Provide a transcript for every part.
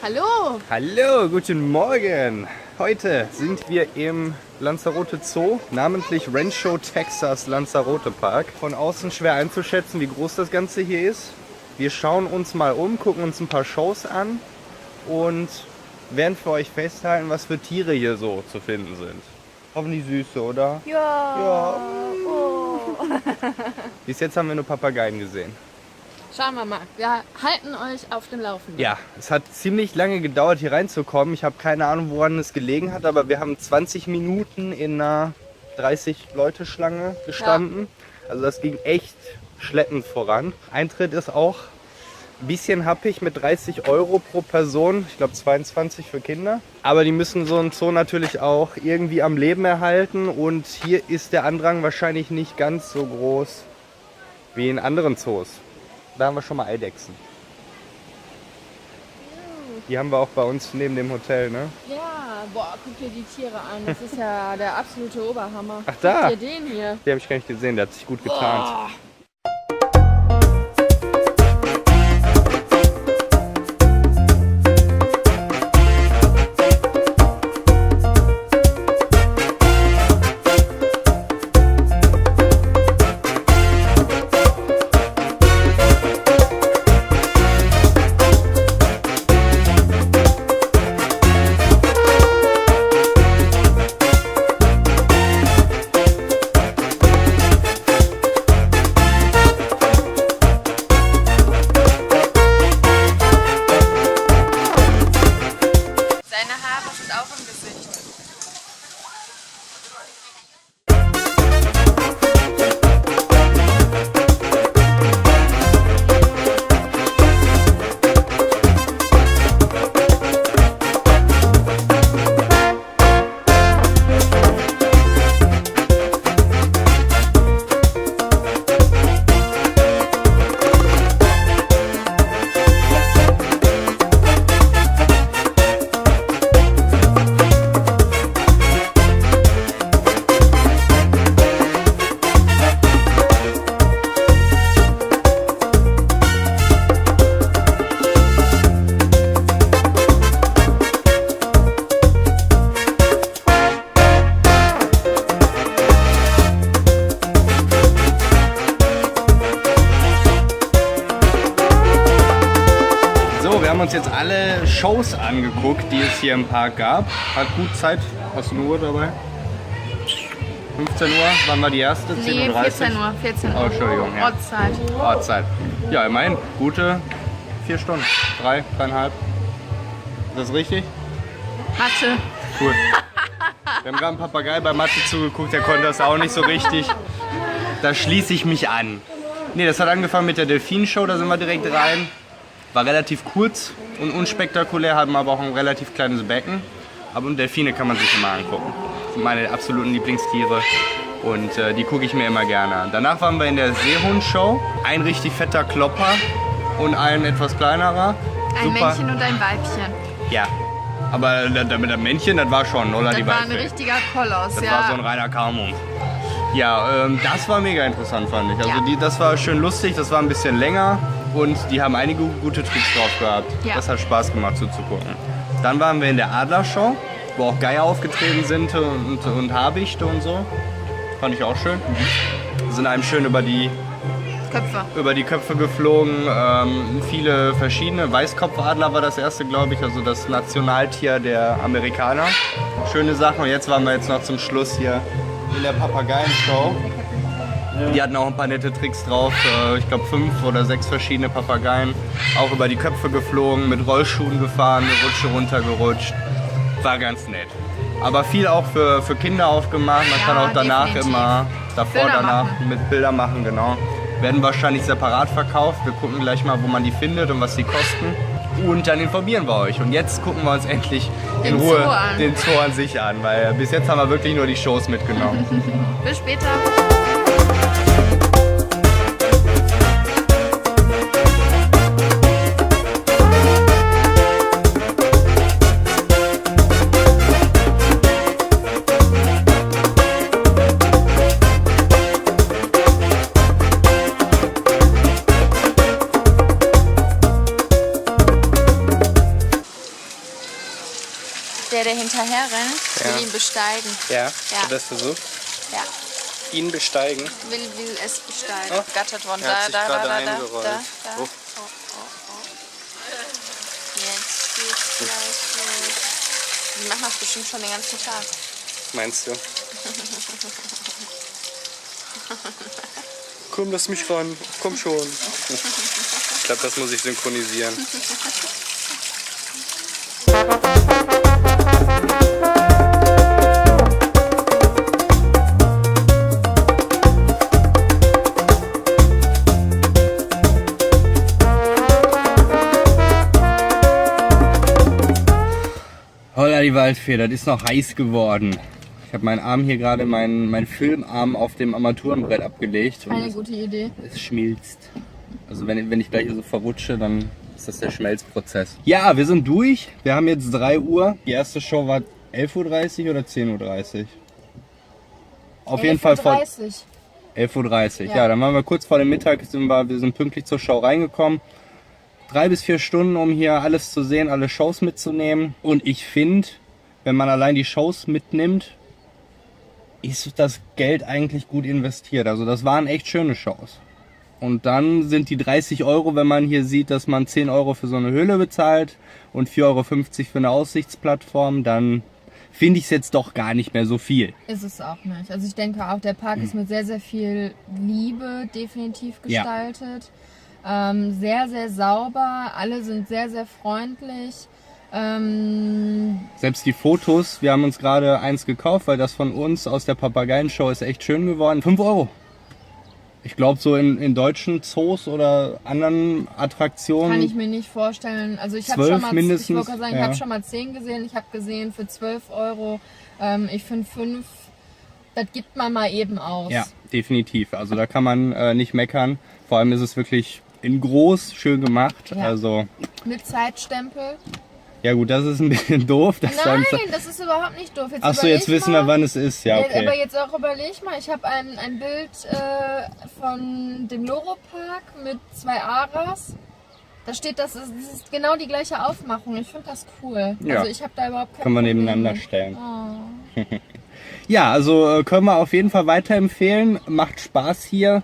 Hallo! Hallo, guten Morgen! Heute sind wir im Lanzarote Zoo, namentlich Rancho Texas Lanzarote Park. Von außen schwer einzuschätzen, wie groß das Ganze hier ist. Wir schauen uns mal um, gucken uns ein paar Shows an und werden für euch festhalten, was für Tiere hier so zu finden sind. Hoffentlich süße, oder? Ja! Oh. Bis jetzt haben wir nur Papageien gesehen. Schauen wir mal. Wir halten euch auf dem Laufenden. Ja, es hat ziemlich lange gedauert, hier reinzukommen. Ich habe keine Ahnung, woran es gelegen hat, aber wir haben 20 Minuten in einer 30-Leute-Schlange gestanden. Ja. Also das ging echt schleppend voran. Eintritt ist auch ein bisschen happig mit 30 € pro Person. Ich glaube 22 für Kinder. Aber die müssen so einen Zoo natürlich auch irgendwie am Leben erhalten. Und hier ist der Andrang wahrscheinlich nicht ganz so groß wie in anderen Zoos. Da haben wir schon mal Eidechsen. Die haben wir auch bei uns neben dem Hotel, ne? Ja, boah, guck dir die Tiere an. Das ist ja der absolute Oberhammer. Ach da! Guck dir den hier. Den habe ich gar nicht gesehen, der hat sich gut getarnt. Boah. Wir haben uns jetzt alle Shows angeguckt, die es hier im Park gab. Hat gut Zeit. Hast du eine Uhr dabei? 15 Uhr, wann war die erste? 10:30 Nee, Uhr? 14 Uhr. 14 Uhr. Oh, Entschuldigung. Ja. Ortszeit. Ortszeit. Ja, immerhin. Gute 4 Stunden. 3, 3,5. Ist das richtig? Mathe. Cool. Wir haben gerade einen Papagei bei Mathe zugeguckt, der konnte das auch nicht so richtig. Da schließe ich mich an. Nee, das hat angefangen mit der Delfin-Show, da sind wir direkt rein. War relativ kurz und unspektakulär, hatten aber auch ein relativ kleines Becken. Aber Delfine kann man sich immer angucken. Das sind meine absoluten Lieblingstiere und die gucke ich mir immer gerne an. Danach waren wir in der Seehund-Show. Ein richtig fetter Klopper und ein etwas kleinerer. Ein Super. Männchen und ein Weibchen. Ja, aber mit dem Männchen, das war schon, oder? Das war ein richtiger Koloss, Das ja. war so ein reiner Kamum. Ja, das war mega interessant, fand ich. Also Ja. das war schön lustig, das war ein bisschen länger und die haben einige gute Tricks drauf gehabt. Ja. Das hat Spaß gemacht zuzugucken. Dann waren wir in der Adlershow, wo auch Geier aufgetreten sind und Habichte und so. Fand ich auch schön. Sind einem schön über die Köpfe geflogen. Viele verschiedene. Weißkopfadler war das erste, glaube ich, also das Nationaltier der Amerikaner. Schöne Sachen. Und jetzt waren wir noch zum Schluss hier in der Papageienshow. Die hatten auch ein paar nette Tricks drauf. Ich glaube 5 oder 6 verschiedene Papageien. Auch über die Köpfe geflogen, mit Rollschuhen gefahren, eine Rutsche runtergerutscht. War ganz nett. Aber viel auch für Kinder aufgemacht. Man kann auch danach definitiv. immer, davor, Bilder danach machen. mit Bilder machen, genau. Werden wahrscheinlich separat verkauft. Wir gucken gleich mal, wo man die findet und was sie kosten. Und dann informieren wir euch. Und jetzt gucken wir uns endlich in Den Ruhe Zoo an. den Zoo an sich an. Weil bis jetzt haben wir wirklich nur die Shows mitgenommen. Bis später. der hinterher rennt, Ja. will ihn besteigen. Ja? Ja. Hat das versucht? Ja, Ihn besteigen? will es besteigen. Oh, Gattert worden. er hat sich gerade eingerollt. Da. Oh. Oh. Jetzt geht's gleich los. Die machen das bestimmt schon den ganzen Tag. Meinst du? Komm, lass mich ran. Komm schon. Ich glaube, das muss ich synchronisieren. Holla die Waldfee, das ist noch heiß geworden. Ich habe meinen Arm hier gerade, meinen Filmarm auf dem Armaturenbrett abgelegt. Und Keine gute Idee. es schmilzt. Also wenn ich gleich so verrutsche, dann ist das der Schmelzprozess. Ja, wir sind durch. Wir haben jetzt 3 Uhr. Die erste Show war 11:30 Uhr oder 10:30 Uhr? Auf jeden Fall vor 11:30 11:30 Uhr. Ja. Ja, dann waren wir kurz vor dem Mittag, wir sind pünktlich zur Show reingekommen. 3 bis 4 Stunden, um hier alles zu sehen, alle Shows mitzunehmen. Und ich finde, wenn man allein die Shows mitnimmt, ist das Geld eigentlich gut investiert. Also das waren echt schöne Shows. Und dann sind die 30 Euro, wenn man hier sieht, dass man 10 Euro für so eine Höhle bezahlt und 4,50 Euro für eine Aussichtsplattform, dann finde ich es jetzt doch gar nicht mehr so viel. ist es auch nicht. Also ich denke auch, der Park ist mit sehr, sehr viel Liebe definitiv Ja. gestaltet. Sehr, sehr sauber. Alle sind sehr, sehr freundlich. Selbst die Fotos, wir haben uns gerade eins gekauft, weil das von uns aus der Papageienshow ist echt schön geworden. 5 Euro. Ich glaube, so in deutschen Zoos oder anderen Attraktionen. Kann ich mir nicht vorstellen. Also ich habe 12 schon mal, mindestens, ich wollte gerade sagen, ich ja. habe schon mal 10 gesehen. Ich habe gesehen für 12 Euro. Ich finde 5, das gibt man mal eben aus. Ja, definitiv. Also da kann man nicht meckern. Vor allem ist es wirklich in groß, schön gemacht. Ja. Also Mit Zeitstempel. ja gut, das ist ein bisschen doof. Dass Nein, das ist überhaupt nicht doof. Achso, jetzt wissen wir, wann es ist. Ja, Aber okay. jetzt auch überleg mal, ich habe ein Bild von dem Loro-Park mit 2 Aras. Da steht, das ist genau die gleiche Aufmachung. Ich finde das cool. Ja. Also ich habe da überhaupt kein Können wir Problem nebeneinander mit. stellen. Oh. Ja, also können wir auf jeden Fall weiterempfehlen. Macht Spaß hier.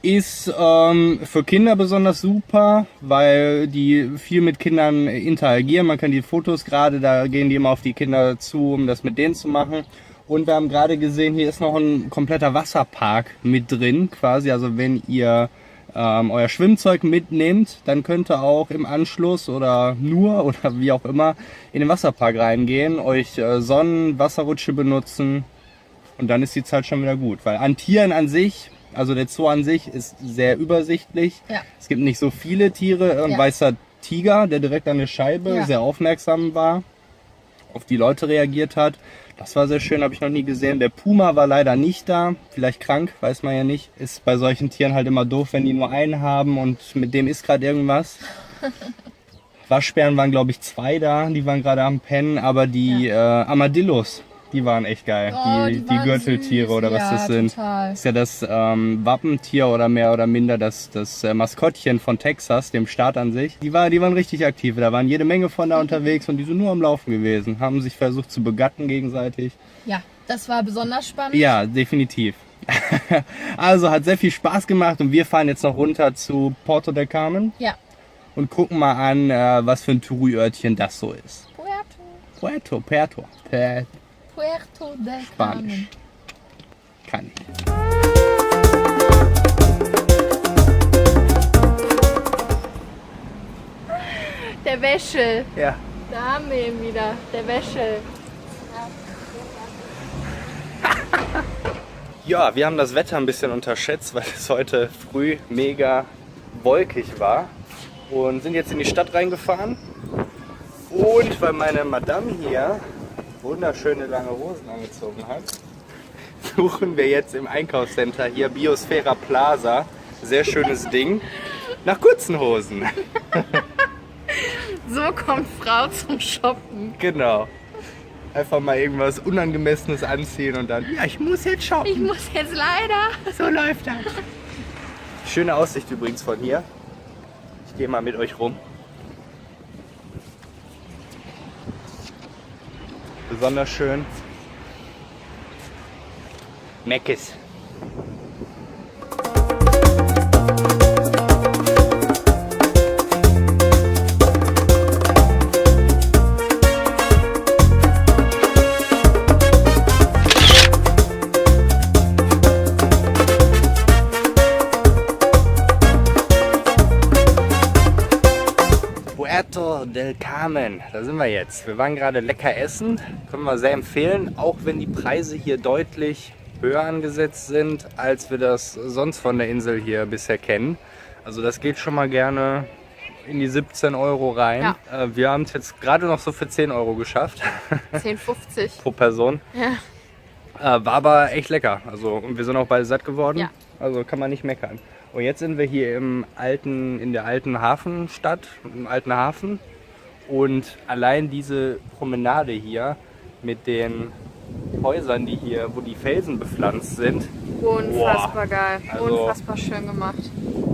Ist für Kinder besonders super, weil die viel mit Kindern interagieren. Man kann die Fotos gerade, da gehen die immer auf die Kinder zu, um das mit denen zu machen. Und wir haben gerade gesehen, hier ist noch ein kompletter Wasserpark mit drin quasi. Also wenn ihr euer Schwimmzeug mitnehmt, dann könnt ihr auch im Anschluss oder nur oder wie auch immer in den Wasserpark reingehen, euch Sonnen-, Wasserrutsche benutzen und dann ist die Zeit schon wieder gut. Weil an Tieren an sich, also der Zoo an sich ist sehr übersichtlich. Ja. Es gibt nicht so viele Tiere. Ein Ja. weißer Tiger, der direkt an der Scheibe Ja. sehr aufmerksam war, auf die Leute reagiert hat. Das war sehr schön, habe ich noch nie gesehen. Der Puma war leider nicht da, vielleicht krank, weiß man ja nicht. Ist bei solchen Tieren halt immer doof, wenn die nur einen haben und mit dem ist gerade irgendwas. Waschbären waren glaube ich 2 da, die waren gerade am Pennen, aber die Armadillos, die waren echt geil. Oh, die waren Gürteltiere süß. oder was Ja, das sind. total. Das ist ja das Wappentier oder mehr oder minder das Maskottchen von Texas, dem Staat an sich. Die waren richtig aktiv. Da waren jede Menge von da unterwegs und die sind nur am Laufen gewesen. Haben sich versucht zu begatten gegenseitig. Ja, das war besonders spannend. Ja, definitiv. Also hat sehr viel Spaß gemacht und wir fahren jetzt noch runter zu Porto del Carmen Ja. und gucken mal an, was für ein Touri-Örtchen das so ist. Puerto del Spanisch. Carmen. Kann ich. Der Wäschel. Ja. Da haben wir ihn wieder. Der Wäschel. Ja, wir haben das Wetter ein bisschen unterschätzt, weil es heute früh mega wolkig war und sind jetzt in die Stadt reingefahren. Und weil meine Madame hier wunderschöne lange Hosen angezogen hat, suchen wir jetzt im Einkaufscenter hier Biosphära Plaza, sehr schönes Ding, nach kurzen Hosen. So kommt Frau zum Shoppen. Genau. Einfach mal irgendwas Unangemessenes anziehen und dann, ja, ich muss jetzt shoppen. Ich muss jetzt leider. So läuft das. Schöne Aussicht übrigens von hier. Ich gehe mal mit euch rum. besonders schön. Meckes. Puerto del Carmen, da sind wir jetzt. Wir waren gerade lecker essen, können wir sehr empfehlen, auch wenn die Preise hier deutlich höher angesetzt sind, als wir das sonst von der Insel hier bisher kennen. Also das geht schon mal gerne in die 17 Euro rein. Ja. Wir haben es jetzt gerade noch so für 10 Euro geschafft. 10,50 pro Person. Ja. War aber echt lecker. Also, und wir sind auch beide satt geworden. Ja. Also kann man nicht meckern. Und jetzt sind wir hier in der alten Hafenstadt, im alten Hafen. Und allein diese Promenade hier mit den Häusern, die hier, wo die Felsen bepflanzt sind, Unfassbar geil. Also- Unfassbar schön gemacht.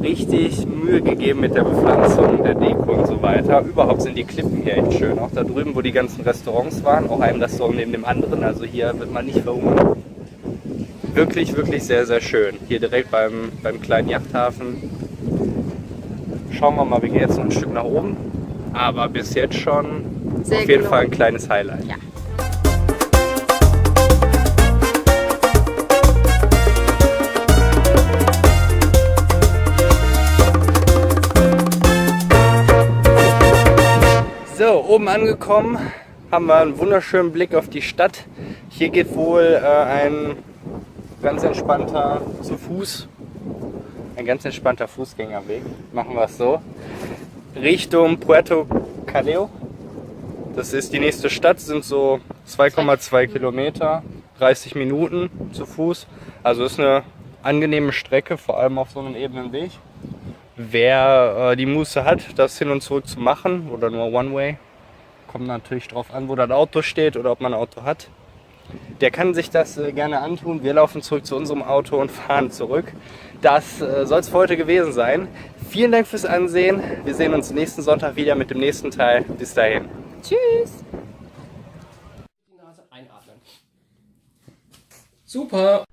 richtig Mühe gegeben mit der Bepflanzung, der Deko und so weiter. Überhaupt sind die Klippen hier echt schön. Auch da drüben, wo die ganzen Restaurants waren, auch ein Restaurant neben dem anderen. Also hier wird man nicht verhungern. Wirklich, wirklich sehr, sehr schön. Hier direkt beim kleinen Yachthafen. Schauen wir mal, wir gehen jetzt noch ein Stück nach oben. Aber bis jetzt schon Sehr auf jeden gelungen. Fall ein kleines Highlight. Ja. So, oben angekommen haben wir einen wunderschönen Blick auf die Stadt. Hier geht wohl ein ganz entspannter Fußgängerweg, machen wir es so, Richtung Puerto Caleo. Das ist die nächste Stadt, sind so 2,2 Kilometer, 30 Minuten zu Fuß. Also ist eine angenehme Strecke, vor allem auf so einem ebenen Weg. Wer die Muße hat, das hin und zurück zu machen oder nur One-Way, kommt natürlich drauf an, wo das Auto steht oder ob man ein Auto hat. Der kann sich das gerne antun. Wir laufen zurück zu unserem Auto und fahren zurück. Das soll es für heute gewesen sein. Vielen Dank fürs Ansehen. Wir sehen uns nächsten Sonntag wieder mit dem nächsten Teil. Bis dahin. Tschüss. Die Nase einatmen. Super.